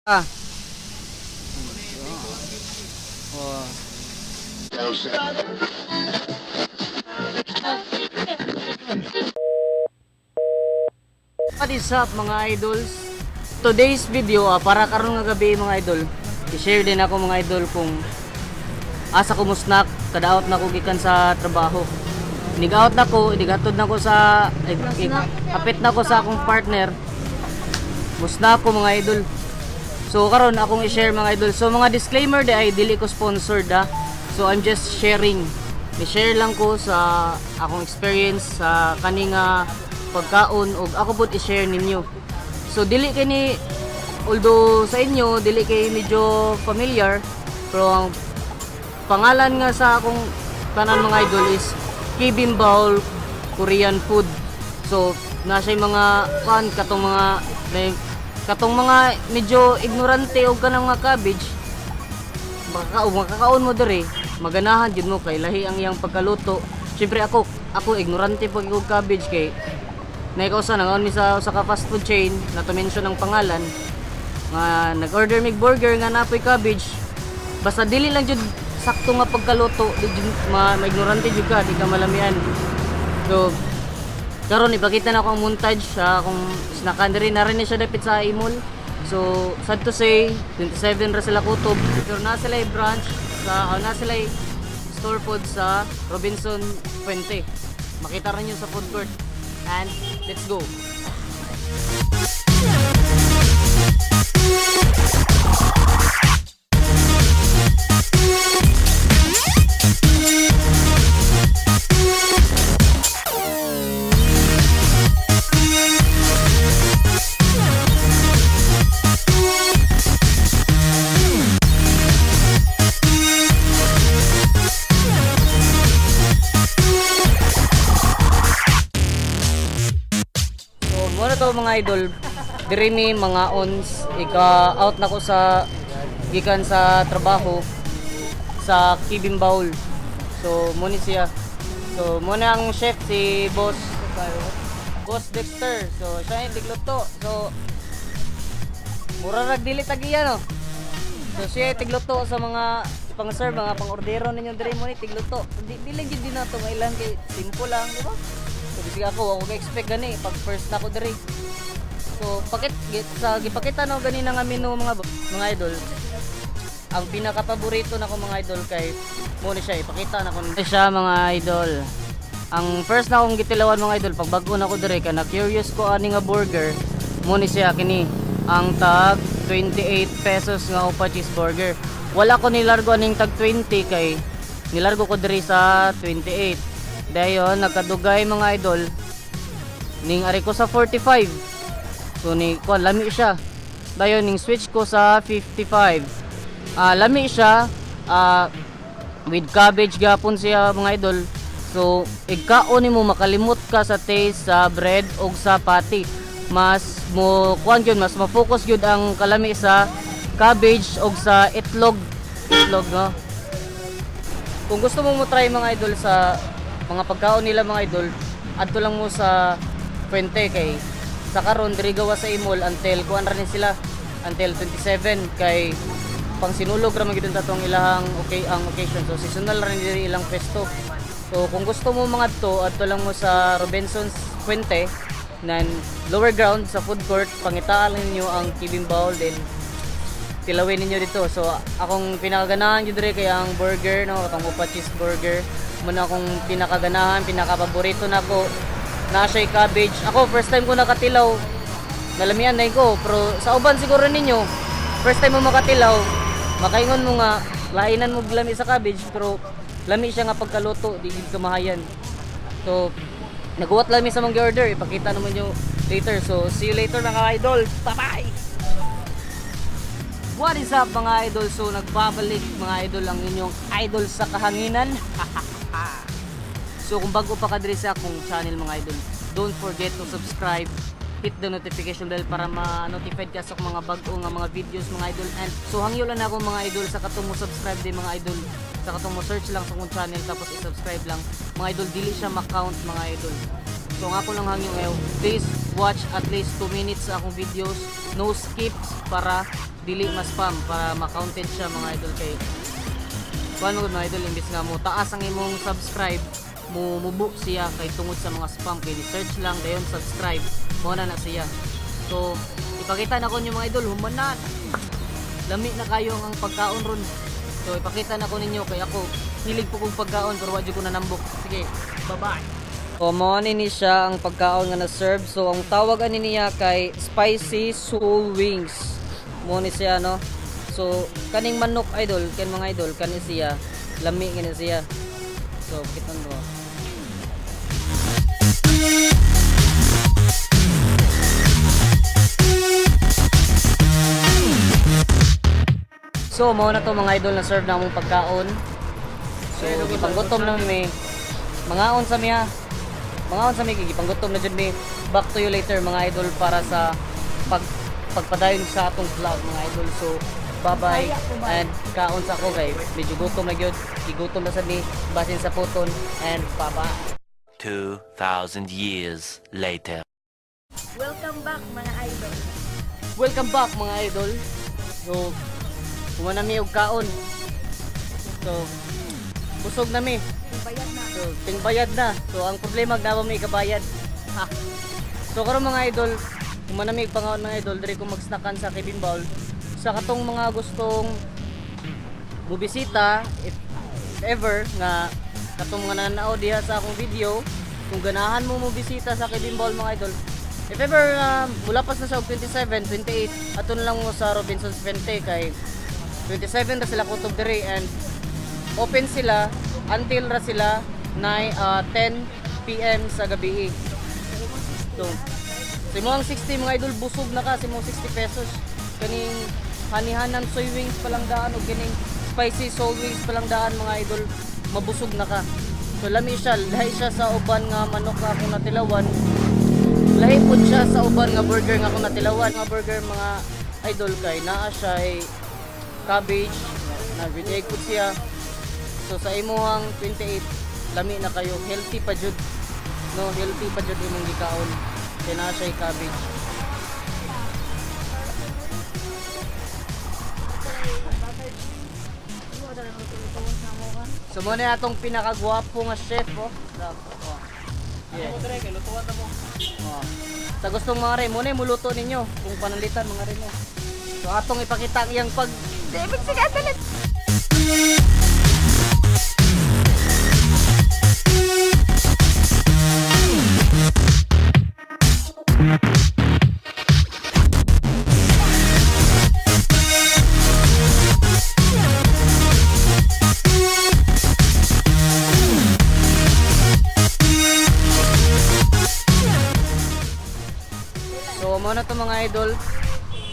Ah. Oh. What is up mga idols? Today's video para karon nga gabi mga idol. I-share din ako mga idol kung asa ko musnak kadaot na ko gikan sa trabaho. Inigaot na ko, inigatod na ko sa apit na ko sa akong partner. Musnak ko mga idol. So karon akong i-share mga idol. So mga disclaimer di ay dili ko sponsored ha. So I'm just sharing. I-share lang ko sa akong experience sa kaning pagkaon ug ako pud i-share ninyo. So dili kay ni although sa inyo dili kay medyo familiar pero ang pangalan nga sa akong tanan mga idol is Kibimbao Korean food. So na siya mga katong mga medyo ignorante og kanang mga cabbage makakaon mo dire maganahan jud mo kay lahi ang iyang pagkaluto. Syempre ako ignorante pag og cabbage kay naikausa nangaon mi sa usa ka fast food chain na to mention ang pangalan nga nag-order mig burger nga napoy cabbage basta dili lang jud sakto nga pagkaluto di jud ma-ignorante jud ka di ka malamian. So karon ipakita na ko ang montage sa akong snackan diri na rin siya dapit sa Imol. So sad to say 27 ra sila kutob pero na sila branch sa na sila store food sa Robinson Fuente. Makita rin niyo sa food court and let's go. Muna to mga idol, diri mi mga ons ika-out na ko sa gikan sa trabaho sa Kibimbao. So muna siya. So muna ang chef si Boss Dexter. So siya yung tigluto. So mura rag dili tagiya no. So siya yung tigluto sa mga pang-serve, mga pang-ordero ninyo diri mo ni tigluto. Dili gid din nato mailan kay simple lang, di ba? So bisig ako ga-expect gani pag first na ko diri. So gipakita no gani nga menu mga idol. Ang pinaka paborito nako mga idol kay mo ni siya ipakita na ko siya mga idol. Ang first na akong gitilawan mga idol pag bag-o na ko diri kana curious ko ani nga burger mo ni siya kini ang tag 28 pesos nga upa cheeseburger. Wala ko nilargo aning tag 20 kay nilargo ko diri sa 28. Dayon nagkadugay mga idol ning ari ko sa 45. So ni kuan lami siya. Dayon ning switch ko sa 55. Lami siya with cabbage gapon siya mga idol. So igkaon nimo makalimot ka sa taste sa bread og sa patty. Mas mo kuan gyud mas ma-focus gyud ang kalami sa cabbage og sa itlog no. Kung gusto mo try mga idol sa mga pagkaon nila mga idol, adto lang mo sa Fuente kay sa karon diri gawa sa Imol until kuan ra ni sila until 27 kay pang sinulog ra man gid tatong ilahang ang occasion. So seasonal ra ni diri ilang pesto. So kung gusto mo mga adto lang mo sa Robinson's Fuente nan lower ground sa food court, pangitaan ninyo ang Kibimbao din tilawin ninyo dito. So akong pinakaganahan gyud diri kay ang burger no, katong upa cheeseburger muna akong pinakaganahan, pinakapaborito na ko na siya cabbage. Ako first time ko nakatilaw nalamian na ko pero sa uban siguro ninyo first time mo makatilaw makaingon mo nga lainan mo lami sa cabbage pero lami siya nga pagkaluto di gid kamahayan. So naguwat lami sa mga order ipakita naman nyo later. So see you later mga idol, bye bye. What is up mga idol? So nagbabalik mga idol ang inyong idol sa kahanginan. So kung bago pa ka diri sa akong channel mga idol, don't forget to subscribe, hit the notification bell para ma-notified ka sa mga bago nga mga videos mga idol. And so hangyo lang ako mga idol sa katong mo subscribe din mga idol, sa katong mo search lang sa akong channel tapos i-subscribe lang mga idol, dili siya ma-count mga idol. So nga ko lang hangyo ngayon, please watch at least 2 minutes sa akong videos, no skips para dili mas spam para ma-counted siya mga idol kay paano mga idol imbis nga mo taas ang imong subscribe mo mubo siya kay tungod sa mga spam kay search lang dayon subscribe mo na siya. So ipakita na ko ninyo mga idol humanan lami na kayo ang pagkaon ron. So ipakita na ko ninyo kay ako hilig po kong pagkaon pero wadyo ko nanambok. Sige, bye bye. So mo ni siya ang pagkaon nga na serve. So ang tawag ani niya kay spicy soul wings. Mo ni siya no. So kaning manok idol, kan mga idol kani siya lami gani siya. So kiton do. So mao na to mga idol na serve na among pagkaon. So gipanggutom na mi. Mangaon sa miha. Mangaon sa mi gipanggutom na jud mi. Back to you later mga idol para sa pagpadayon sa atong vlog mga idol. So bye-bye and kaon sa ko kay medyo gutom na gyud. Gigutom na sad mi basin sa puton and bye-bye. 2,000 years later. Welcome back mga idol. Welcome back mga idol. So kumana mi og kaon. So busog na mi. Bayad na. So tingbayad na. So ang problema gnawa mi ikabayad. Ha. So karon mga idol, kumana mi pangaon mga idol diri ko magsnackan sa Kevin Bowl. Sa katong mga gustong mubisita if ever nga katong mga nananaw diha sa akong video, kung ganahan mo mubisita sa Kevin Bowl mga idol. If ever mulapas na sa 27, 28, aton lang mo sa Robinson's Vente kay 27 ra sila kutob diri and open sila until ra sila 10 PM sa gabi. So, simong 60 mga idol busog na ka simong 60 pesos. Kaning hanihanan soy wings pa lang daan o kining spicy soul wings pa lang daan mga idol mabusog na ka. So lami siya, lahi siya sa uban nga manok nga akong natilawan. Lahi po siya sa uban nga burger nga akong natilawan. Nga burger mga idol kay naa siya ay cabbage na with egg po siya. So sa imuhang 28 lami na kayo healthy pa jud no healthy pa jud imong gikaon kay naa siya ay cabbage. So mo na atong pinakagwapo nga chef oh. Yeah. Oh. Sa gustong mga rin, muna muluto ninyo kung panalitan mga rin mo. So atong ipakita ang iyang pag David sige dalit. So mo na to mga idol.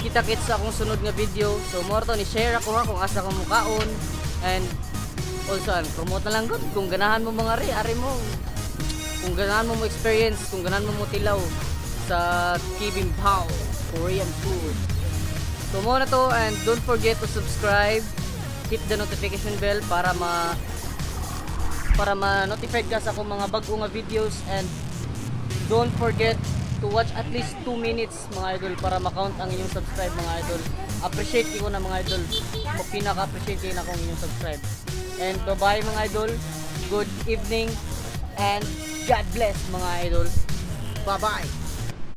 Kita-kits sa akong sunod nga video. So more to ni share ako ha kung asa ko mukaon and also promote na lang gud kung ganahan mo mga ari mo. Kung ganahan mo mo experience, kung ganahan mo mo tilaw sa Kibimbao Korean food. So mo na to and don't forget to subscribe, hit the notification bell para ma-notified ka sa akong mga bag-o nga videos and don't forget to watch at least 2 minutes mga idol para ma-count ang inyong subscribe mga idol. Appreciate ko na mga idol. Pinaka-appreciate kayo na kung inyong subscribe. And bye-bye mga idol. Good evening and God bless mga idol. Bye-bye.